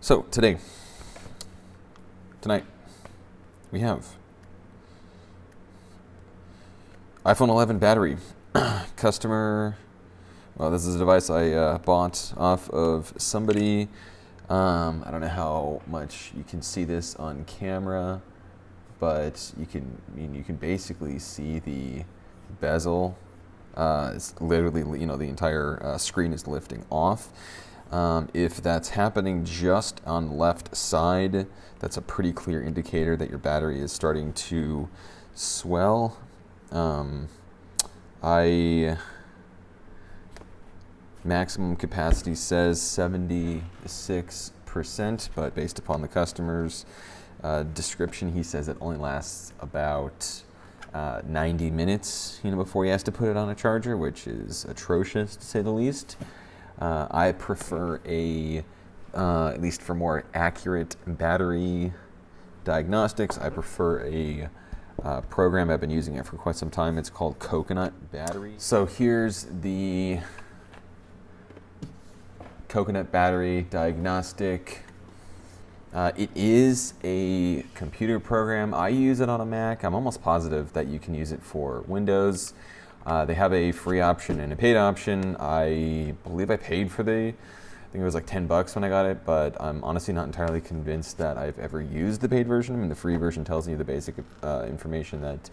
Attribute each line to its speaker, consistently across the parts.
Speaker 1: So tonight, we have iPhone 11 battery. Customer, well, this is a device I bought off of somebody. I don't know how much you can see this on camera, but you can basically see the bezel. It's literally, the entire screen is lifting off. If that's happening just on the left side, that's a pretty clear indicator that your battery is starting to swell. Maximum capacity says 76%, but based upon the customer's description, he says it only lasts about 90 minutes, before he has to put it on a charger, which is atrocious to say the least. I prefer at least for more accurate battery diagnostics, I prefer a program. I've been using it for quite some time. It's called Coconut Battery. So here's the Coconut Battery Diagnostic. It is a computer program. I use it on a Mac. I'm almost positive that you can use it for Windows. They have a free option and a paid option. I believe I paid for I think it was like $10 when I got it, but I'm honestly not entirely convinced that I've ever used the paid version. I mean, the free version tells you the basic information that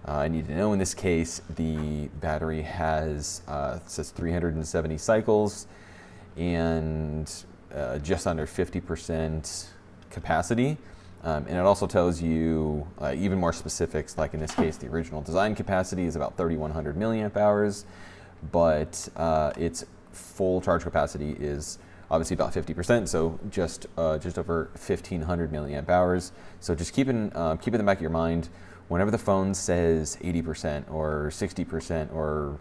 Speaker 1: I need to know. In this case, the battery has, it says 370 cycles and just under 50% capacity. And it also tells you even more specifics, like in this case, the original design capacity is about 3,100 milliamp hours, but its full charge capacity is obviously about 50%, so just over 1,500 milliamp hours. So just keep in the back of your mind, whenever the phone says 80% or 60% or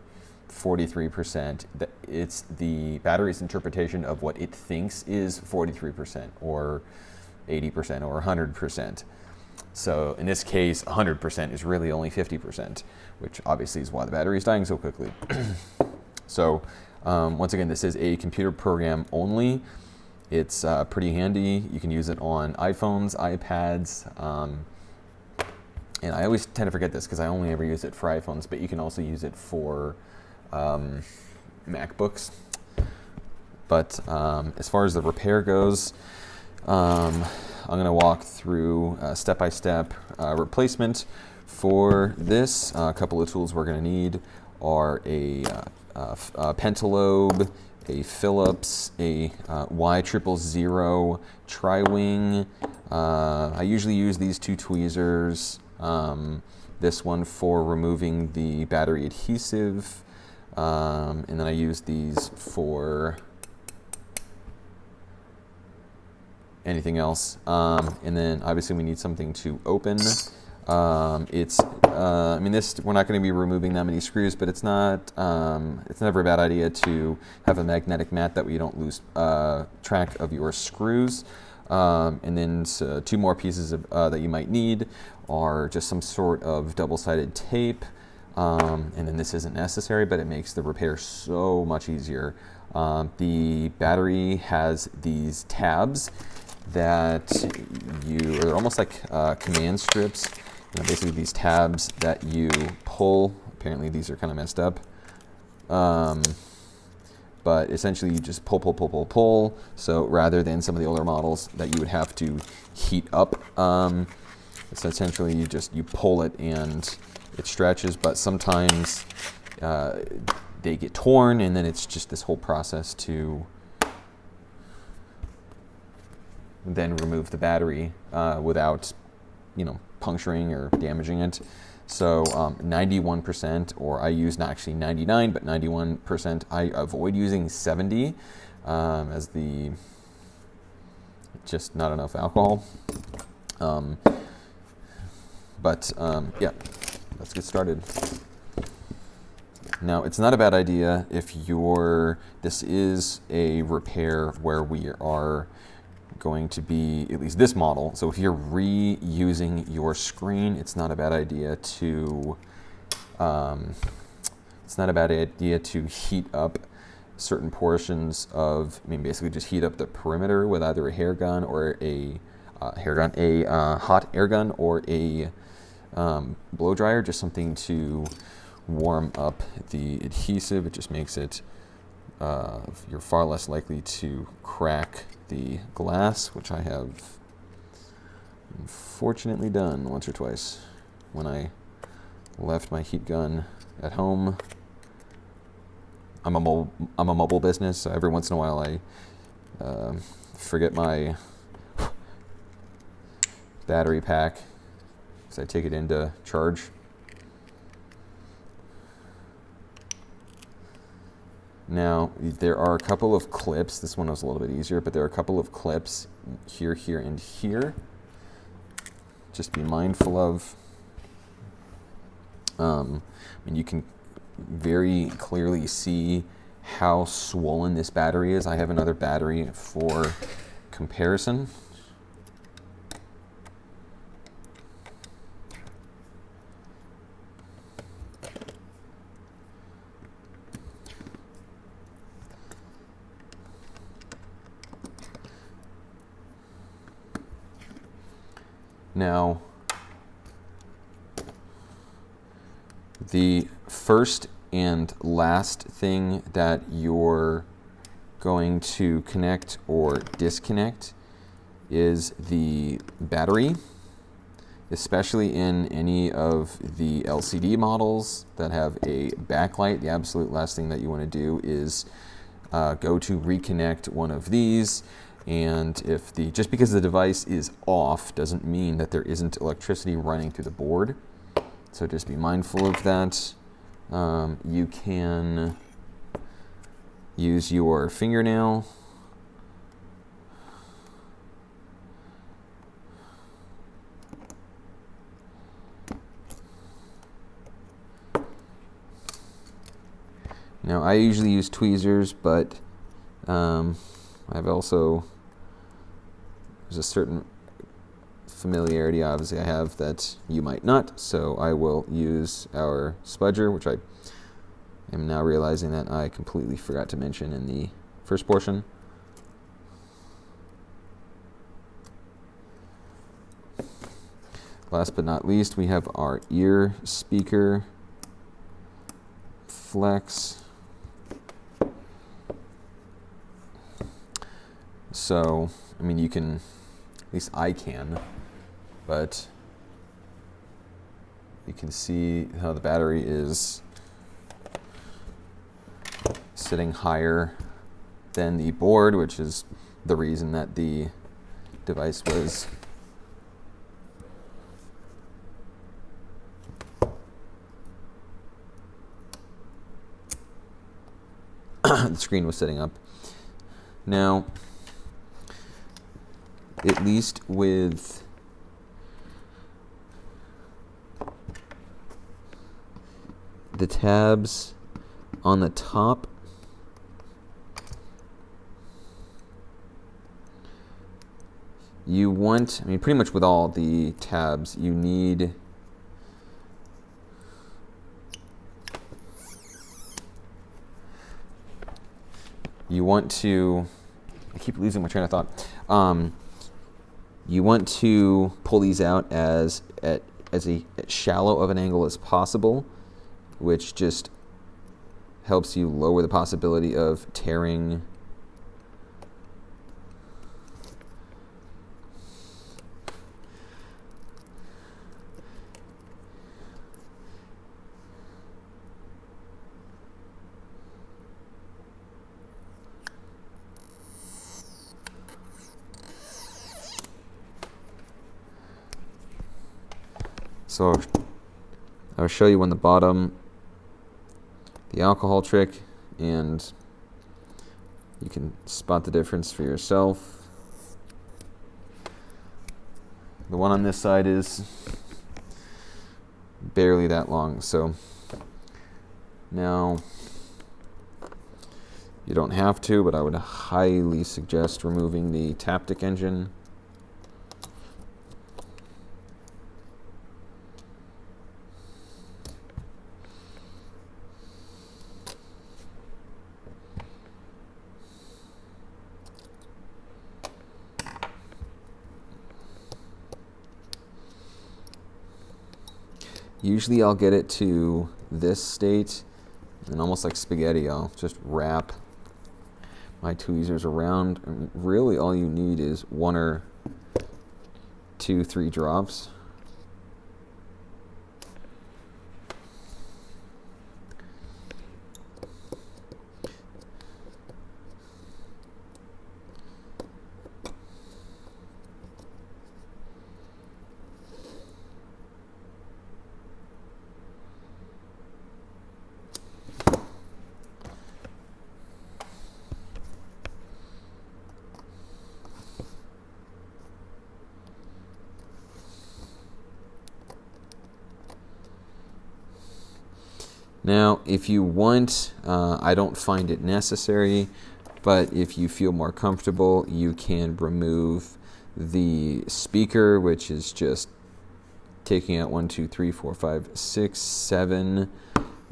Speaker 1: 43%, it's the battery's interpretation of what it thinks is 43% or 80% or 100%. So in this case, 100% is really only 50%, which obviously is why the battery is dying so quickly. So once again, this is a computer program only. It's pretty handy. You can use it on iPhones, iPads, and I always tend to forget this because I only ever use it for iPhones, but you can also use it for MacBooks. But as far as the repair goes, I'm going to walk through step-by-step replacement for this. A couple of tools we're going to need are a Pentalobe, a Phillips, a Y000 tri-wing. I usually use these two tweezers. This one for removing the battery adhesive, and then I use these for anything else. And then obviously we need something to open. This, we're not going to be removing that many screws, but it's never a bad idea to have a magnetic mat that way you don't lose track of your screws. And then two more pieces that you might need are just some sort of double-sided tape. And then this isn't necessary, but it makes the repair so much easier. The battery has these tabs that they're almost like command strips. Basically these tabs that you pull. Apparently these are kind of messed up. But essentially you just pull. So rather than some of the older models that you would have to heat up, it's essentially you pull it and it stretches, but sometimes they get torn, and then it's just this whole process to then remove the battery without, puncturing or damaging it. So 91%, or I use not actually 99, but 91%. I avoid using 70 as just not enough alcohol. Yeah, let's get started. Now, it's not a bad idea if this is a repair where we are going to be, at least this model, so if you're reusing your screen, it's not a bad idea to heat up certain portions of, I mean, basically just heat up the perimeter with either a hair gun or a hot air gun or a blow dryer, just something to warm up the adhesive. It just makes it, you're far less likely to crack the glass, which I have unfortunately done once or twice when I left my heat gun at home. I'm a mobile business, so every once in a while I forget my battery pack because I take it in to charge. Now, there are a couple of clips. This one was a little bit easier, but there are a couple of clips here, here, and here. Just be mindful of. And you can very clearly see how swollen this battery is. I have another battery for comparison. Now, the first and last thing that you're going to connect or disconnect is the battery, especially in any of the LCD models that have a backlight. The absolute last thing that you want to do is go to reconnect one of these. And if just because the device is off doesn't mean that there isn't electricity running through the board. So just be mindful of that. You can use your fingernail Now, I usually use tweezers, but I've also, there's a certain familiarity, obviously, I have that you might not, so I will use our spudger, which I am now realizing that I completely forgot to mention in the first portion. Last but not least, we have our ear speaker flex. So, I mean, you can, at least I can, but you can see how the battery is sitting higher than the board, which is the reason that the device was the screen was sitting up. Now, at least with the tabs on the top, you want, I mean, pretty much with all the tabs, you need to, I keep losing my train of thought. You want to pull these out as shallow of an angle as possible, which just helps you lower the possibility of tearing So I'll show you on the bottom the alcohol trick, and you can spot the difference for yourself. The one on this side is barely that long, so now you don't have to, but I would highly suggest removing the Taptic engine. Usually I'll get it to this state, and almost like spaghetti, I'll just wrap my tweezers around. And really all you need is 1 or 2, 3 drops. Now, if you want, I don't find it necessary, but if you feel more comfortable, you can remove the speaker, which is just taking out 1, 2, 3, 4, 5, 6, 7.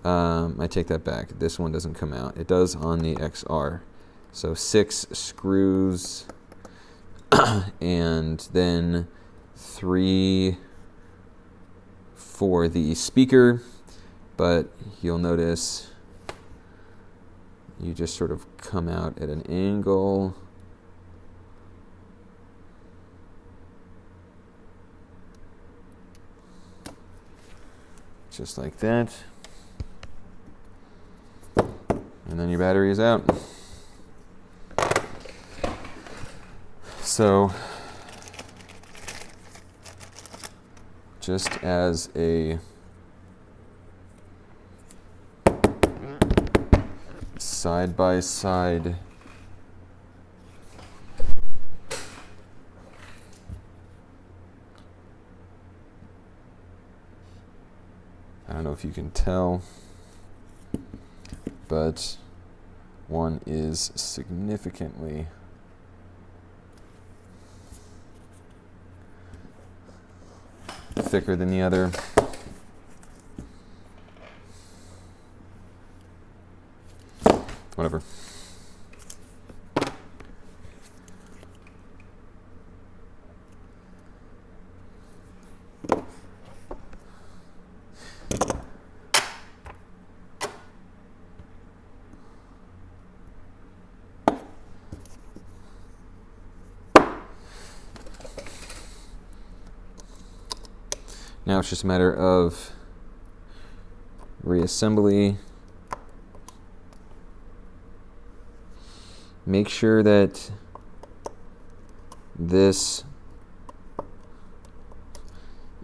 Speaker 1: I take that back. This one doesn't come out. It does on the XR. So 6 screws, and then 3 for the speaker. But you'll notice you just sort of come out at an angle. Just like that. And then your battery is out. So, just as a side-by-side I don't know if you can tell, but one is significantly thicker than the other. Whatever. Now it's just a matter of reassembly. Make sure that this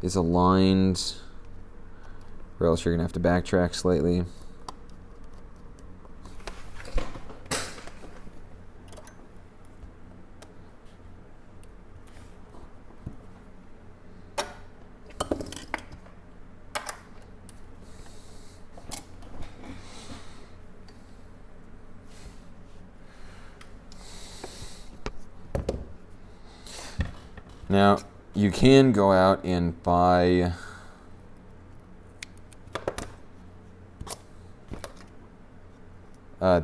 Speaker 1: is aligned, or else you're going to have to backtrack slightly. Now, you can go out and buy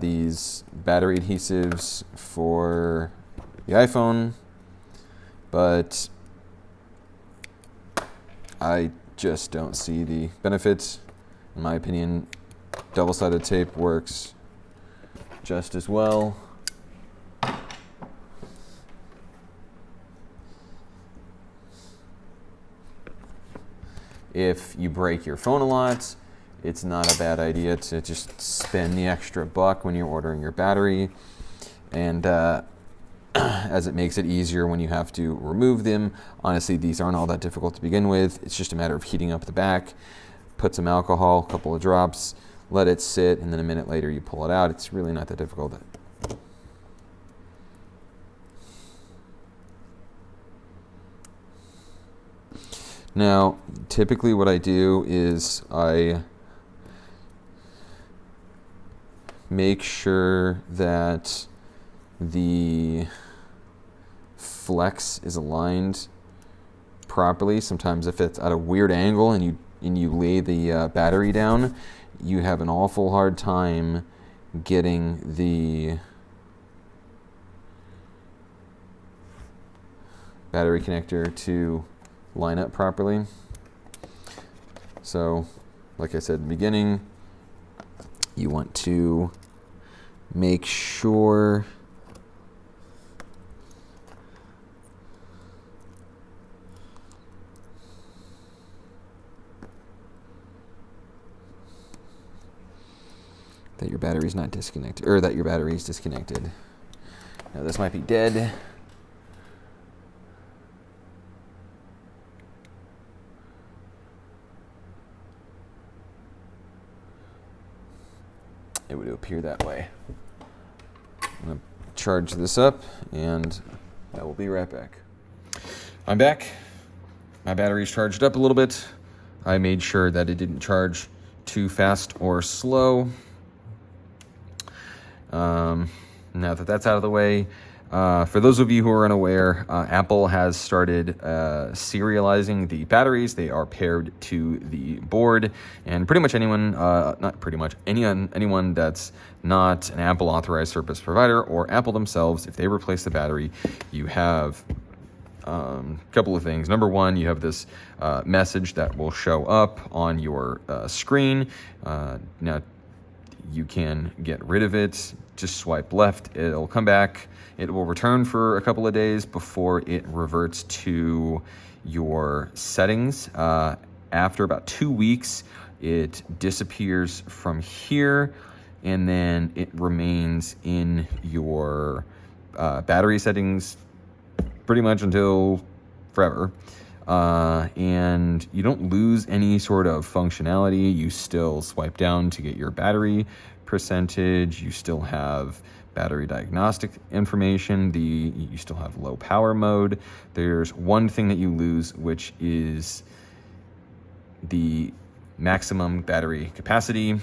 Speaker 1: these battery adhesives for the iPhone, but I just don't see the benefits. In my opinion, double-sided tape works just as well. If you break your phone a lot, it's not a bad idea to just spend the extra buck when you're ordering your battery, and as it makes it easier when you have to remove them. Honestly, these aren't all that difficult to begin with. It's just a matter of heating up the back, put some alcohol, a couple of drops, let it sit, and then a minute later you pull it out. It's really not that difficult. Now, typically what I do is I make sure that the flex is aligned properly. Sometimes if it's at a weird angle and you lay the battery down, you have an awful hard time getting the battery connector to line up properly. So, like I said in the beginning, you want to make sure that your battery's not disconnected, or that your battery is disconnected. Now this might be dead. It would appear that way. I'm going to charge this up, and I will be right back. I'm back. My battery's charged up a little bit. I made sure that it didn't charge too fast or slow. Now that that's out of the way, for those of you who are unaware, Apple has started serializing the batteries. They are paired to the board, and pretty much anyone, not pretty much, anyone that's not an Apple authorized service provider or Apple themselves, if they replace the battery, you have a couple of things. Number one, you have this message that will show up on your screen. Now, you can get rid of it. Just swipe left. It'll come back. It will return for a couple of days before it reverts to your settings. After about 2 weeks, it disappears from here, and then it remains in your battery settings pretty much until forever. And you don't lose any sort of functionality. You still swipe down to get your battery percentage. You still have battery diagnostic information. You still have low power mode. There's one thing that you lose, which is the maximum battery capacity,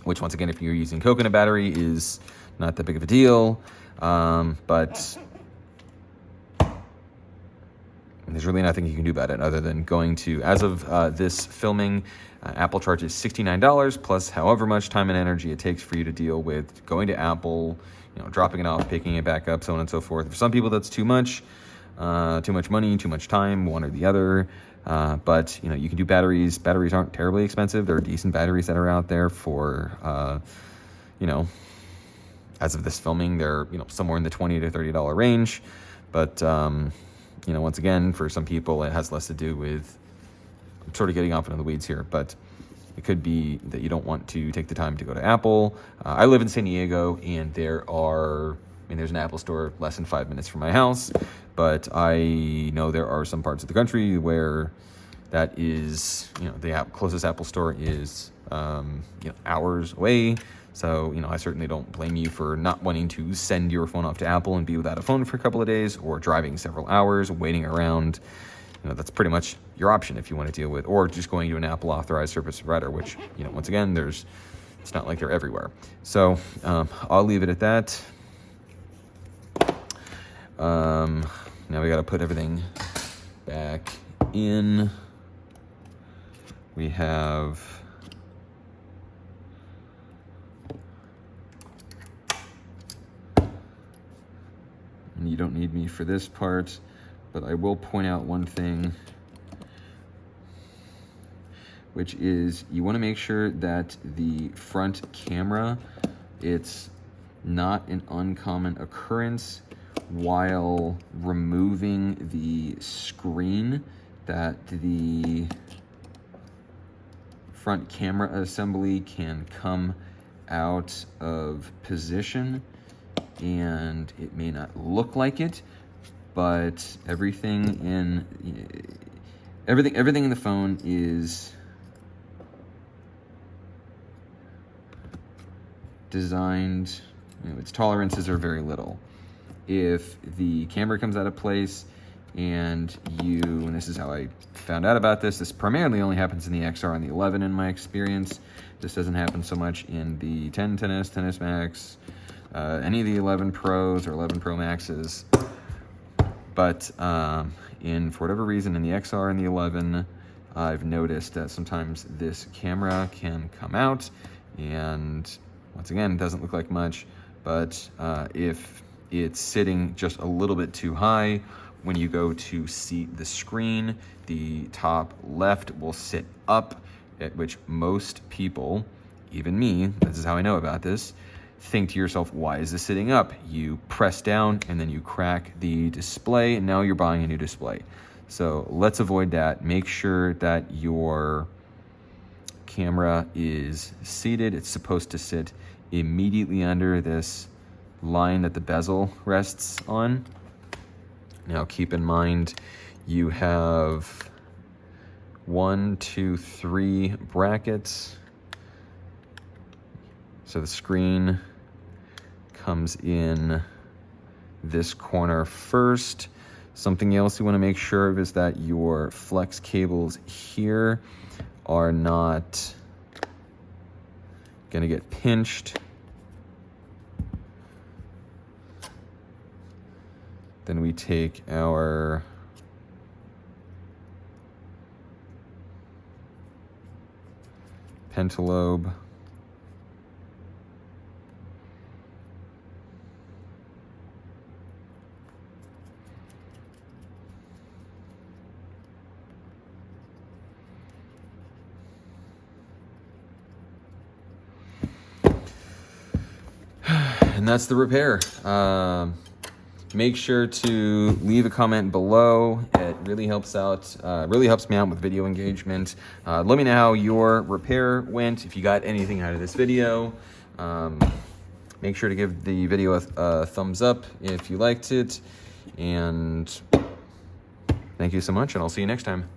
Speaker 1: which once again, if you're using coconut battery, is not that big of a deal. But there's really nothing you can do about it other than going to, as of this filming, Apple charges $69 plus however much time and energy it takes for you to deal with going to Apple, dropping it off, picking it back up, so on and so forth. For some people, that's too much money, too much time, one or the other. But you can do batteries. Batteries aren't terribly expensive. There are decent batteries that are out there for, as of this filming, they're somewhere in the $20 to $30 range. But once again, for some people, it has less to do with, I'm sort of getting off into the weeds here, but it could be that you don't want to take the time to go to Apple. I live in San Diego, and there's an Apple store less than 5 minutes from my house, but I know there are some parts of the country where that is, the closest Apple store is, hours away. So, I certainly don't blame you for not wanting to send your phone off to Apple and be without a phone for a couple of days, or driving several hours, waiting around. That's pretty much your option if you want to deal with, or just going to an Apple authorized service provider, which, once again, it's not like they're everywhere. So, I'll leave it at that. Now we got to put everything back in. We have... And you don't need me for this part, but I will point out one thing, which is you want to make sure that the front camera, it's not an uncommon occurrence while removing the screen, that the front camera assembly can come out of position, and it may not look like it, but everything in the phone is designed, its tolerances are very little. If the camera comes out of place and this is how I found out about this primarily only happens in the XR and the 11 in my experience. This doesn't happen so much in the 10, 10S, 10S Max, any of the 11 Pros or 11 Pro Maxes. But for whatever reason, in the XR and the 11, I've noticed that sometimes this camera can come out, and once again, it doesn't look like much, but if it's sitting just a little bit too high, when you go to seat the screen, the top left will sit up, at which most people, even me, this is how I know about this, think to yourself, why is this sitting up? You press down and then you crack the display, and now you're buying a new display. So let's avoid that. Make sure that your camera is seated. It's supposed to sit immediately under this line that the bezel rests on. Now keep in mind you have 1, 2, 3 brackets. So the screen comes in this corner first. Something else you want to make sure of is that your flex cables here are not going to get pinched. Then we take our pentalobe, and that's the repair. Make sure to leave a comment below. It really helps out, really helps me out with video engagement. Let me know how your repair went. If you got anything out of this video, make sure to give the video a thumbs up if you liked it. And thank you so much, and I'll see you next time.